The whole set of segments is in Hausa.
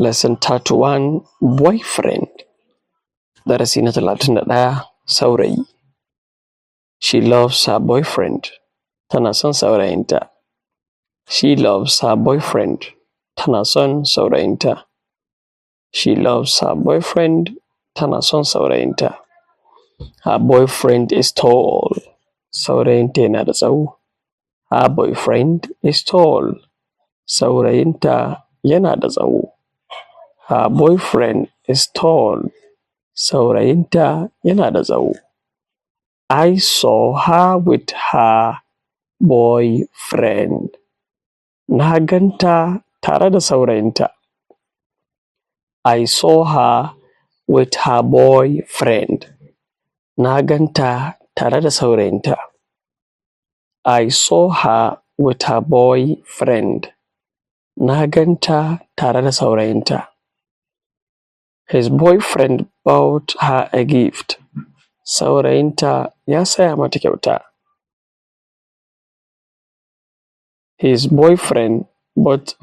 Lesson 31 Boyfriend. Darasi na 31 Saurayi. She loves her boyfriend. Tana son saurayinta. She loves her boyfriend. Tana son saurayinta. She loves her boyfriend. Tana son saurayinta. Her boyfriend is tall. Saurayinta yana da tsawo. Her boyfriend is tall. Saurayinta yana da tsawo. Her boyfriend is tall. Saurayinta yana da tsawo. I saw her with her boyfriend. Na ganta tare da saurayinta. I saw her with her boyfriend. Na ganta tare da saurayinta. I saw her with her boyfriend. Na ganta tare da saurayinta. His boyfriend bought her a gift. Saurayinta ya saya mata kyauta. His boyfriend bought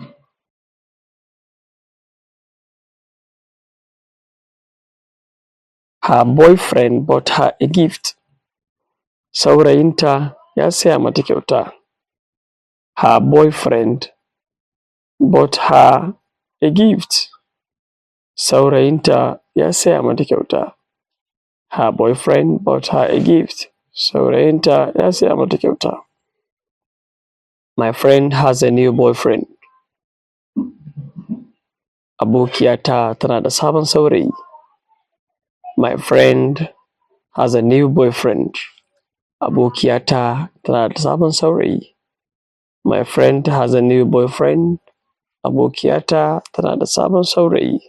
Her boyfriend bought her a gift. Saurayinta ya saya mata kyauta. Her boyfriend bought her a gift. Saurayinta ya saya mata kyauta. Her boyfriend bought her a gift. Saurayinta ya saya mata kyauta. My friend has a new boyfriend. Abokiyata tana da sabon saurayi. My friend has a new boyfriend. Abokiyata tana da sabon saurayi. My friend has a new boyfriend. Abokiyata tana da sabon saurayi.